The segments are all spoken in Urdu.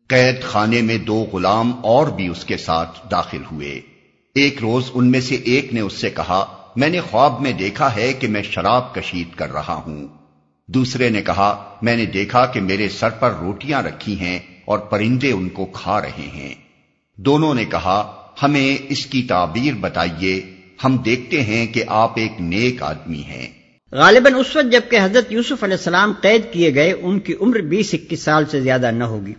قید خانے میں 2 غلام اور بھی اس کے ساتھ داخل ہوئے۔ ایک روز ان میں سے ایک نے اس سے کہا، میں نے خواب میں دیکھا ہے کہ میں شراب کشید کر رہا ہوں۔ دوسرے نے کہا، میں نے دیکھا کہ میرے سر پر روٹیاں رکھی ہیں اور پرندے ان کو کھا رہے ہیں۔ دونوں نے کہا، ہمیں اس کی تعبیر بتائیے، ہم دیکھتے ہیں کہ آپ ایک نیک آدمی ہیں۔ غالباً اس وقت جب کہ حضرت یوسف علیہ السلام قید کیے گئے ان کی عمر 20-21 سال سے زیادہ نہ ہوگی۔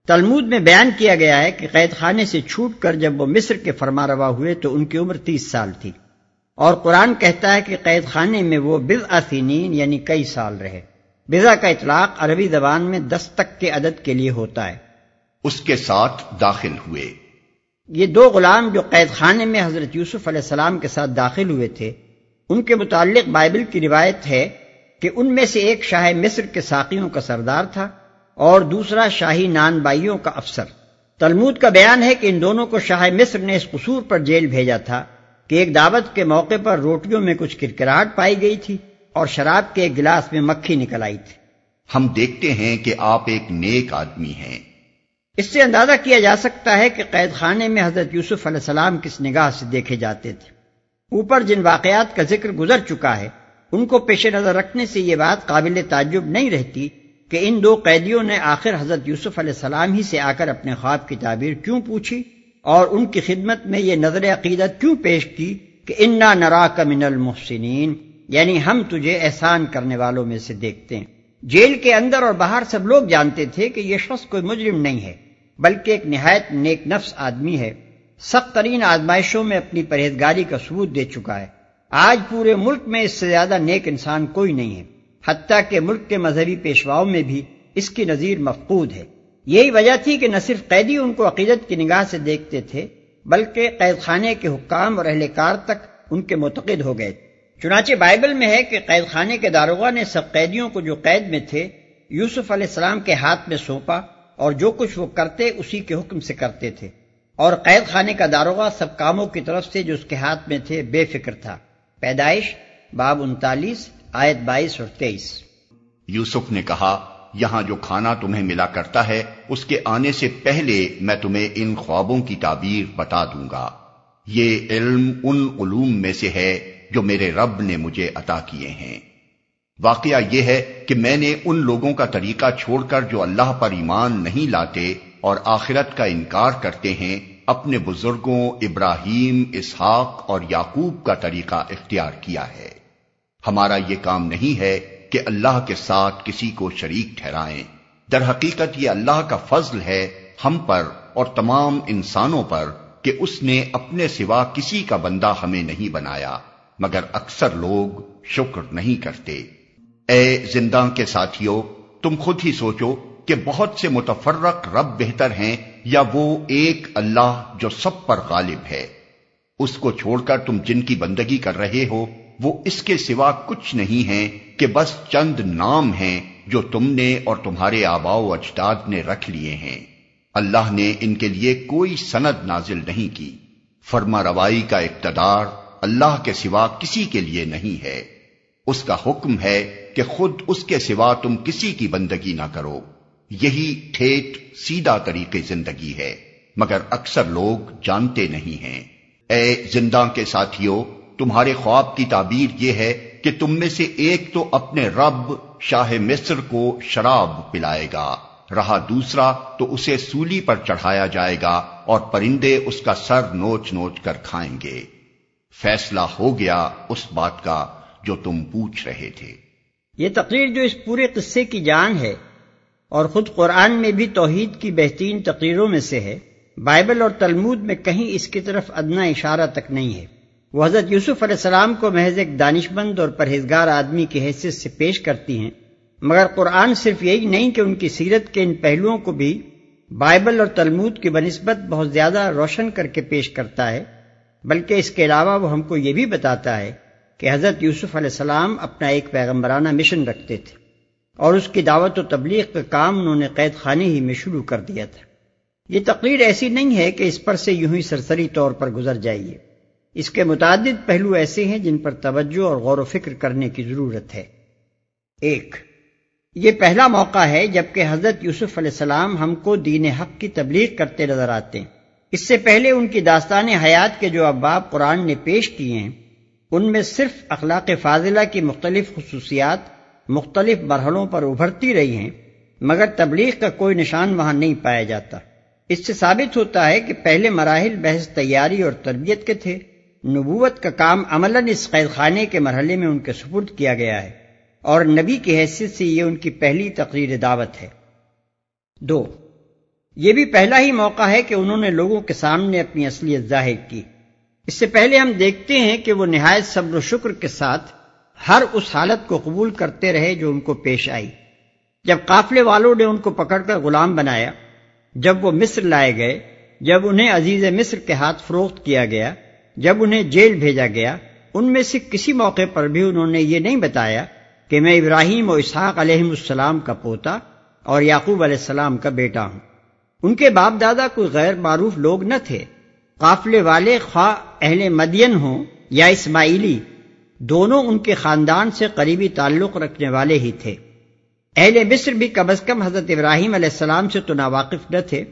تلمود میں بیان کیا گیا ہے کہ قید خانے سے چھوٹ کر جب وہ مصر کے فرمانروا ہوئے تو ان کی عمر 30 سال تھی، اور قرآن کہتا ہے کہ قید خانے میں وہ بضع سنین یعنی کئی سال رہے۔ بضع کا اطلاق عربی زبان میں 10 تک کے عدد کے لیے ہوتا ہے۔ اس کے ساتھ داخل ہوئے۔ یہ 2 غلام جو قید خانے میں حضرت یوسف علیہ السلام کے ساتھ داخل ہوئے تھے، ان کے متعلق بائبل کی روایت ہے کہ ان میں سے ایک شاہ مصر کے ساقیوں کا سردار تھا اور دوسرا شاہی نان بائیوں کا افسر۔ تلمود کا بیان ہے کہ ان دونوں کو شاہ مصر نے اس قصور پر جیل بھیجا تھا کہ ایک دعوت کے موقع پر روٹیوں میں کچھ کرکراہٹ پائی گئی تھی اور شراب کے ایک گلاس میں مکھی نکل آئی تھی۔ ہم دیکھتے ہیں کہ آپ ایک نیک آدمی ہیں۔ اس سے اندازہ کیا جا سکتا ہے کہ قید خانے میں حضرت یوسف علیہ السلام کس نگاہ سے دیکھے جاتے تھے۔ اوپر جن واقعات کا ذکر گزر چکا ہے ان کو پیش نظر رکھنے سے یہ بات قابل تعجب نہیں رہتی کہ ان 2 قیدیوں نے آخر حضرت یوسف علیہ السلام ہی سے آ کر اپنے خواب کی تعبیر کیوں پوچھی اور ان کی خدمت میں یہ نظر عقیدت کیوں پیش کی کہ انا نراک من المحسنین، یعنی ہم تجھے احسان کرنے والوں میں سے دیکھتے ہیں۔ جیل کے اندر اور باہر سب لوگ جانتے تھے کہ یہ شخص کوئی مجرم نہیں ہے بلکہ ایک نہایت نیک نفس آدمی ہے، سخت ترین آزمائشوں میں اپنی پرہیزگاری کا ثبوت دے چکا ہے۔ آج پورے ملک میں اس سے زیادہ نیک انسان کوئی نہیں ہے، حتیٰ کہ ملک کے مذہبی پیشواؤں میں بھی اس کی نظیر مفقود ہے۔ یہی وجہ تھی کہ نہ صرف قیدی ان کو عقیدت کی نگاہ سے دیکھتے تھے بلکہ قید خانے کے حکام اور اہلکار تک ان کے معتقد ہو گئے۔ چنانچہ بائبل میں ہے کہ قید خانے کے داروغہ نے سب قیدیوں کو جو قید میں تھے یوسف علیہ السلام کے ہاتھ میں سونپا اور جو کچھ وہ کرتے اسی کے حکم سے کرتے تھے، اور قید خانے کا داروغہ سب کاموں کی طرف سے جو اس کے ہاتھ میں تھے بے فکر تھا۔ پیدائش باب 39 آیت 22 اور 23۔ یوسف نے کہا، یہاں جو کھانا تمہیں ملا کرتا ہے اس کے آنے سے پہلے میں تمہیں ان خوابوں کی تعبیر بتا دوں گا۔ یہ علم ان علوم میں سے ہے جو میرے رب نے مجھے عطا کیے ہیں۔ واقعہ یہ ہے کہ میں نے ان لوگوں کا طریقہ چھوڑ کر جو اللہ پر ایمان نہیں لاتے اور آخرت کا انکار کرتے ہیں، اپنے بزرگوں ابراہیم، اسحاق اور یعقوب کا طریقہ اختیار کیا ہے۔ ہمارا یہ کام نہیں ہے کہ اللہ کے ساتھ کسی کو شریک ٹھہرائیں۔ در حقیقت یہ اللہ کا فضل ہے ہم پر اور تمام انسانوں پر کہ اس نے اپنے سوا کسی کا بندہ ہمیں نہیں بنایا، مگر اکثر لوگ شکر نہیں کرتے۔ اے زنداں کے ساتھیوں، تم خود ہی سوچو کہ بہت سے متفرق رب بہتر ہیں یا وہ ایک اللہ جو سب پر غالب ہے؟ اس کو چھوڑ کر تم جن کی بندگی کر رہے ہو وہ اس کے سوا کچھ نہیں ہیں کہ بس چند نام ہیں جو تم نے اور تمہارے آباء و اجداد نے رکھ لیے ہیں۔ اللہ نے ان کے لیے کوئی سند نازل نہیں کی۔ فرما روائی کا اقتدار اللہ کے سوا کسی کے لیے نہیں ہے۔ اس کا حکم ہے کہ خود اس کے سوا تم کسی کی بندگی نہ کرو۔ یہی ٹھیٹ سیدھا طریقے زندگی ہے، مگر اکثر لوگ جانتے نہیں ہیں۔ اے زنداں کے ساتھیوں، تمہارے خواب کی تعبیر یہ ہے کہ تم میں سے ایک تو اپنے رب شاہ مصر کو شراب پلائے گا، رہا دوسرا تو اسے سولی پر چڑھایا جائے گا اور پرندے اس کا سر نوچ نوچ کر کھائیں گے۔ فیصلہ ہو گیا اس بات کا جو تم پوچھ رہے تھے۔ یہ تقریر جو اس پورے قصے کی جان ہے اور خود قرآن میں بھی توحید کی بہترین تقریروں میں سے ہے، بائبل اور تلمود میں کہیں اس کی طرف ادنیٰ اشارہ تک نہیں ہے۔ وہ حضرت یوسف علیہ السلام کو محض ایک دانشمند اور پرہیزگار آدمی کی حیثیت سے پیش کرتی ہیں، مگر قرآن صرف یہی نہیں کہ ان کی سیرت کے ان پہلوؤں کو بھی بائبل اور تلمود کی بنسبت بہت زیادہ روشن کر کے پیش کرتا ہے، بلکہ اس کے علاوہ وہ ہم کو یہ بھی بتاتا ہے کہ حضرت یوسف علیہ السلام اپنا ایک پیغمبرانہ مشن رکھتے تھے اور اس کی دعوت و تبلیغ کا کام انہوں نے قید خانے ہی میں شروع کر دیا تھا۔ یہ تقریر ایسی نہیں ہے کہ اس پر سے یوں ہی سرسری طور پر گزر جائیے، اس کے متعدد پہلو ایسے ہیں جن پر توجہ اور غور و فکر کرنے کی ضرورت ہے۔ 1، یہ پہلا موقع ہے جبکہ حضرت یوسف علیہ السلام ہم کو دین حق کی تبلیغ کرتے نظر آتے ہیں۔ اس سے پہلے ان کی داستان حیات کے جو ابواب قرآن نے پیش کیے ہیں ان میں صرف اخلاق فاضلہ کی مختلف خصوصیات مختلف مرحلوں پر ابھرتی رہی ہیں، مگر تبلیغ کا کوئی نشان وہاں نہیں پایا جاتا۔ اس سے ثابت ہوتا ہے کہ پہلے مراحل بحث تیاری اور تربیت کے تھے، نبوت کا کام عملاً اس قید خانے کے مرحلے میں ان کے سپرد کیا گیا ہے، اور نبی کی حیثیت سے یہ ان کی پہلی تقریر دعوت ہے۔ 2، یہ بھی پہلا ہی موقع ہے کہ انہوں نے لوگوں کے سامنے اپنی اصلیت ظاہر کی۔ اس سے پہلے ہم دیکھتے ہیں کہ وہ نہایت صبر و شکر کے ساتھ ہر اس حالت کو قبول کرتے رہے جو ان کو پیش آئی۔ جب قافلے والوں نے ان کو پکڑ کر غلام بنایا، جب وہ مصر لائے گئے، جب انہیں عزیز مصر کے ہاتھ فروخت کیا گیا، جب انہیں جیل بھیجا گیا، ان میں سے کسی موقع پر بھی انہوں نے یہ نہیں بتایا کہ میں ابراہیم و اسحاق علیہم السلام کا پوتا اور یعقوب علیہ السلام کا بیٹا ہوں۔ ان کے باپ دادا کوئی غیر معروف لوگ نہ تھے۔ قافلے والے خواہ اہل مدین ہوں یا اسماعیلی، دونوں ان کے خاندان سے قریبی تعلق رکھنے والے ہی تھے۔ اہل مصر بھی کم از کم حضرت ابراہیم علیہ السلام سے تو ناواقف نہ تھے،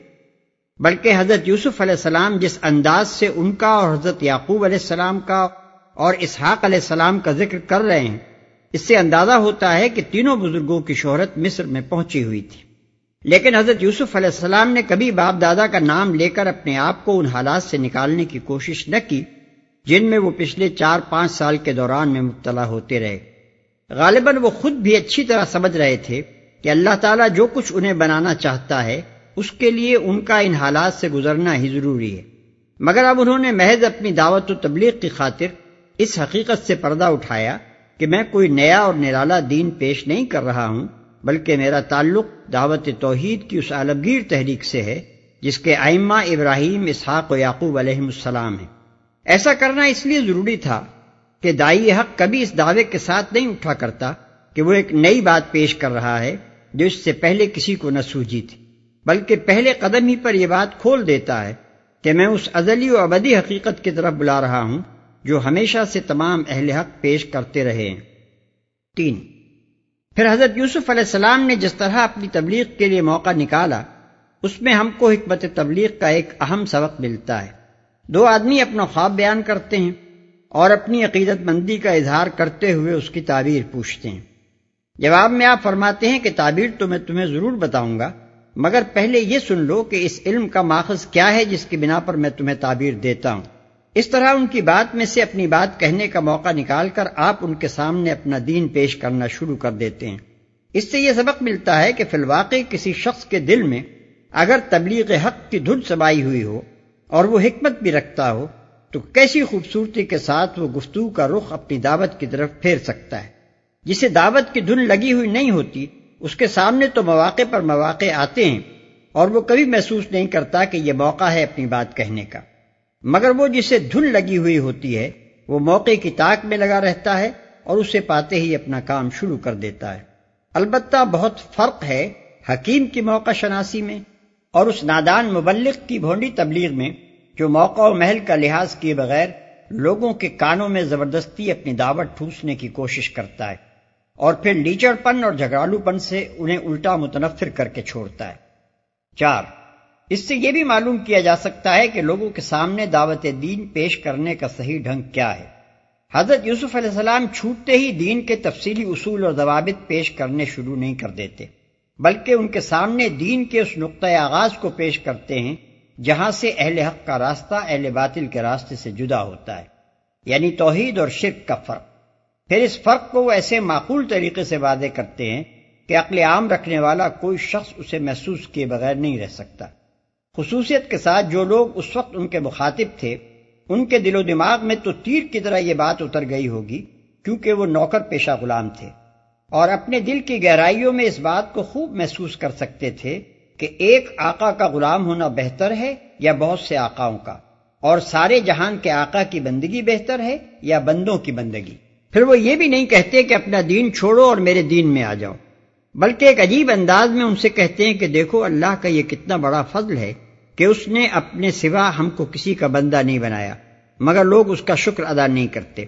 بلکہ حضرت یوسف علیہ السلام جس انداز سے ان کا اور حضرت یعقوب علیہ السلام کا اور اسحاق علیہ السلام کا ذکر کر رہے ہیں، اس سے اندازہ ہوتا ہے کہ تینوں بزرگوں کی شہرت مصر میں پہنچی ہوئی تھی۔ لیکن حضرت یوسف علیہ السلام نے کبھی باپ دادا کا نام لے کر اپنے آپ کو ان حالات سے نکالنے کی کوشش نہ کی جن میں وہ پچھلے 4-5 سال کے دوران میں مبتلا ہوتے رہے۔ غالباً وہ خود بھی اچھی طرح سمجھ رہے تھے کہ اللہ تعالیٰ جو کچھ انہیں بنانا چاہتا ہے اس کے لیے ان کا ان حالات سے گزرنا ہی ضروری ہے، مگر اب انہوں نے محض اپنی دعوت و تبلیغ کی خاطر اس حقیقت سے پردہ اٹھایا کہ میں کوئی نیا اور نرالا دین پیش نہیں کر رہا ہوں، بلکہ میرا تعلق دعوت توحید کی اس عالمگیر تحریک سے ہے جس کے ائمہ ابراہیم، اسحاق و یعقوب علیہم السلام ہیں۔ ایسا کرنا اس لیے ضروری تھا کہ داعی حق کبھی اس دعوے کے ساتھ نہیں اٹھا کرتا کہ وہ ایک نئی بات پیش کر رہا ہے جو اس سے پہلے کسی کو نہ سوجی تھی، بلکہ پہلے قدم ہی پر یہ بات کھول دیتا ہے کہ میں اس ازلی و ابدی حقیقت کی طرف بلا رہا ہوں جو ہمیشہ سے تمام اہل حق پیش کرتے رہے ہیں۔ 3، پھر حضرت یوسف علیہ السلام نے جس طرح اپنی تبلیغ کے لیے موقع نکالا اس میں ہم کو حکمت تبلیغ کا ایک اہم سبق ملتا ہے۔ 2 آدمی اپنا خواب بیان کرتے ہیں اور اپنی عقیدت مندی کا اظہار کرتے ہوئے اس کی تعبیر پوچھتے ہیں۔ جواب میں آپ فرماتے ہیں کہ تعبیر تو میں تمہیں ضرور بتاؤں گا، مگر پہلے یہ سن لو کہ اس علم کا ماخذ کیا ہے جس کی بنا پر میں تمہیں تعبیر دیتا ہوں۔ اس طرح ان کی بات میں سے اپنی بات کہنے کا موقع نکال کر آپ ان کے سامنے اپنا دین پیش کرنا شروع کر دیتے ہیں۔ اس سے یہ سبق ملتا ہے کہ فی الواقع کسی شخص کے دل میں اگر تبلیغ حق کی دھن سمائی ہوئی ہو اور وہ حکمت بھی رکھتا ہو تو کیسی خوبصورتی کے ساتھ وہ گفتگو کا رخ اپنی دعوت کی طرف پھیر سکتا ہے۔ جسے دعوت کی دھن لگی ہوئی نہیں ہوتی اس کے سامنے تو مواقع پر مواقع آتے ہیں اور وہ کبھی محسوس نہیں کرتا کہ یہ موقع ہے اپنی بات کہنے کا، مگر وہ جسے دھن لگی ہوئی ہوتی ہے وہ موقع کی تاک میں لگا رہتا ہے اور اسے پاتے ہی اپنا کام شروع کر دیتا ہے۔ البتہ بہت فرق ہے حکیم کی موقع شناسی میں اور اس نادان مبلغ کی بھونڈی تبلیغ میں جو موقع و محل کا لحاظ کیے بغیر لوگوں کے کانوں میں زبردستی اپنی دعوت ٹھوسنے کی کوشش کرتا ہے اور پھر لیچڑ پن اور جھگڑالو پن سے انہیں الٹا متنفر کر کے چھوڑتا ہے۔ 4، اس سے یہ بھی معلوم کیا جا سکتا ہے کہ لوگوں کے سامنے دعوت دین پیش کرنے کا صحیح ڈھنگ کیا ہے۔ حضرت یوسف علیہ السلام چھوٹتے ہی دین کے تفصیلی اصول اور ضوابط پیش کرنے شروع نہیں کر دیتے، بلکہ ان کے سامنے دین کے اس نقطۂ آغاز کو پیش کرتے ہیں جہاں سے اہل حق کا راستہ اہل باطل کے راستے سے جدا ہوتا ہے، یعنی توحید اور شرک کا فرق۔ پھر اس فرق کو وہ ایسے معقول طریقے سے واضح کرتے ہیں کہ عقل عام رکھنے والا کوئی شخص اسے محسوس کیے بغیر نہیں رہ سکتا۔ خصوصیت کے ساتھ جو لوگ اس وقت ان کے مخاطب تھے ان کے دل و دماغ میں تو تیر کی طرح یہ بات اتر گئی ہوگی کیونکہ وہ نوکر پیشہ غلام تھے اور اپنے دل کی گہرائیوں میں اس بات کو خوب محسوس کر سکتے تھے کہ ایک آقا کا غلام ہونا بہتر ہے یا بہت سے آقاؤں کا، اور سارے جہان کے آقا کی بندگی بہتر ہے یا بندوں کی بندگی۔ پھر وہ یہ بھی نہیں کہتے کہ اپنا دین چھوڑو اور میرے دین میں آ جاؤ، بلکہ ایک عجیب انداز میں ان سے کہتے ہیں کہ دیکھو اللہ کا یہ کتنا بڑا فضل ہے کہ اس نے اپنے سوا ہم کو کسی کا بندہ نہیں بنایا، مگر لوگ اس کا شکر ادا نہیں کرتے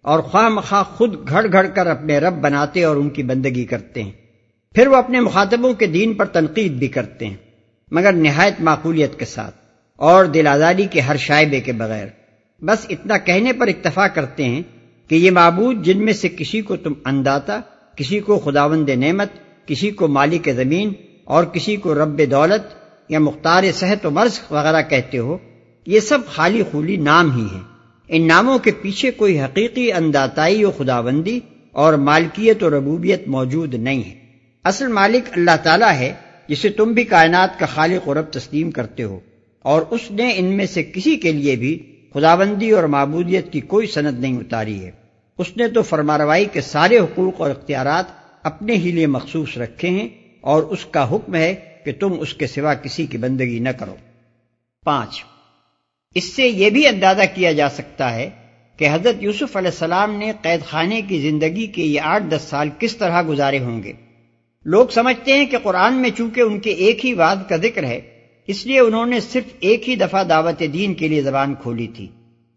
اور خواہ مخواہ خود گھڑ گھڑ کر اپنے رب بناتے اور ان کی بندگی کرتے ہیں۔ پھر وہ اپنے مخاطبوں کے دین پر تنقید بھی کرتے ہیں، مگر نہایت معقولیت کے ساتھ اور دل آزاری کے ہر شائبے کے بغیر۔ بس اتنا کہنے پر اکتفا کرتے ہیں کہ یہ معبود جن میں سے کسی کو تم انداتا، کسی کو خداوند نعمت، کسی کو مالک زمین اور کسی کو رب دولت یا مختار صحت و مرض وغیرہ کہتے ہو، یہ سب خالی خولی نام ہی ہیں۔ ان ناموں کے پیچھے کوئی حقیقی انداتائی و خداوندی اور مالکیت و ربوبیت موجود نہیں ہے۔ اصل مالک اللہ تعالیٰ ہے، جسے تم بھی کائنات کا خالق و رب تسلیم کرتے ہو، اور اس نے ان میں سے کسی کے لیے بھی خداوندی اور معبودیت کی کوئی سند نہیں اتاری ہے۔ اس نے تو فرمانروائی کے سارے حقوق اور اختیارات اپنے ہی لیے مخصوص رکھے ہیں، اور اس کا حکم ہے کہ تم اس کے سوا کسی کی بندگی نہ کرو۔ 5، اس سے یہ بھی اندازہ کیا جا سکتا ہے کہ حضرت یوسف علیہ السلام نے قید خانے کی زندگی کے یہ 8-10 سال کس طرح گزارے ہوں گے۔ لوگ سمجھتے ہیں کہ قرآن میں چونکہ ان کے ایک ہی وعد کا ذکر ہے، اس لیے انہوں نے صرف ایک ہی دفعہ دعوت دین کے لیے زبان کھولی تھی،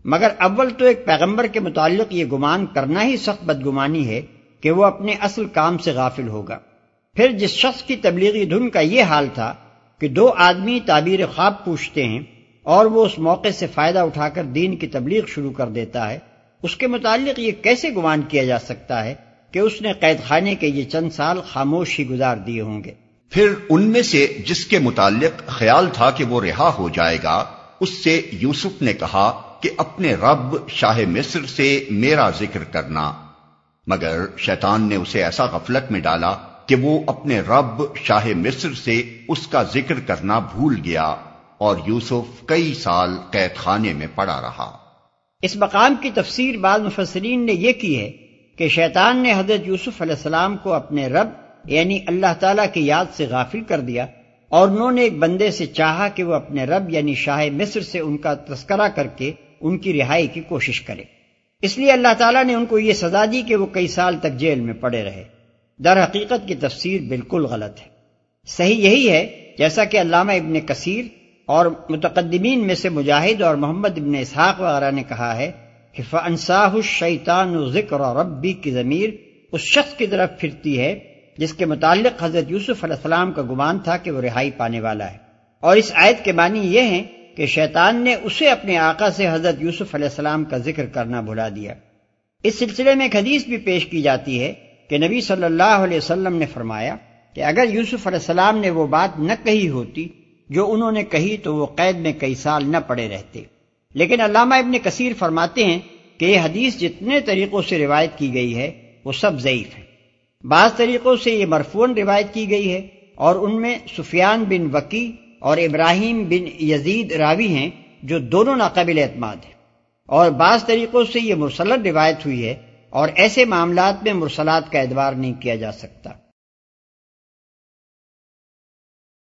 مگر اول تو ایک پیغمبر کے متعلق یہ گمان کرنا ہی سخت بدگمانی ہے کہ وہ اپنے اصل کام سے غافل ہوگا۔ پھر جس شخص کی تبلیغی دھن کا یہ حال تھا کہ 2 آدمی تعبیر خواب پوچھتے ہیں اور وہ اس موقع سے فائدہ اٹھا کر دین کی تبلیغ شروع کر دیتا ہے، اس کے متعلق یہ کیسے گمان کیا جا سکتا ہے کہ اس نے قید خانے کے یہ چند سال خاموش ہی گزار دیے ہوں گے۔ پھر ان میں سے جس کے متعلق خیال تھا کہ وہ رہا ہو جائے گا، اس سے یوسف نے کہا کہ اپنے رب شاہ مصر سے میرا ذکر کرنا، مگر شیطان نے اسے ایسا غفلت میں ڈالا کہ وہ اپنے رب شاہ مصر سے اس کا ذکر کرنا بھول گیا، اور یوسف کئی سال قید خانے میں پڑا رہا۔ اس مقام کی تفسیر بعض مفسرین نے یہ کی ہے کہ شیطان نے حضرت یوسف علیہ السلام کو اپنے رب یعنی اللہ تعالیٰ کی یاد سے غافل کر دیا، اور انہوں نے ایک بندے سے چاہا کہ وہ اپنے رب یعنی شاہ مصر سے ان کا تذکرہ کر کے ان کی رہائی کی کوشش کرے۔ اس لیے اللہ تعالیٰ نے ان کو یہ سزا دی کہ وہ کئی سال تک جیل میں پڑے رہے۔ در حقیقت کی تفسیر بالکل غلط ہے۔ صحیح یہی ہے جیسا کہ علامہ ابن کثیر اور متقدمین میں سے مجاہد اور محمد ابن اسحاق وغیرہ نے کہا ہے کہ فَأَنْسَاهُ الشَّيْطَانُ ذِكْرَ رَبِّ کی ضمیر اس شخص کی طرف پھرتی ہے جس کے متعلق حضرت یوسف علیہ السلام کا گمان تھا کہ وہ رہائی پانے والا ہے، اور اس آیت کے معنی یہ ہیں کہ شیطان نے اسے اپنے آقا سے حضرت یوسف علیہ السلام کا ذکر کرنا بھلا دیا۔ اس سلسلے میں ایک حدیث بھی پیش کی جاتی ہے کہ نبی صلی اللہ علیہ وسلم نے فرمایا کہ اگر یوسف علیہ السلام نے وہ بات نہ کہی ہوتی جو انہوں نے کہی تو وہ قید میں کئی سال نہ پڑے رہتے۔ لیکن علامہ ابن کثیر فرماتے ہیں کہ یہ حدیث جتنے طریقوں سے روایت کی گئی ہے وہ سب ضعیف ہیں۔ بعض طریقوں سے یہ مرفوعاً روایت کی گئی ہے، اور ان میں سفیان بن وکی اور ابراہیم بن یزید راوی ہیں جو دونوں ناقابل اعتماد ہیں، اور بعض طریقوں سے یہ مرسلن روایت ہوئی ہے، اور ایسے معاملات میں مرسلات کا اعتبار نہیں کیا جا سکتا۔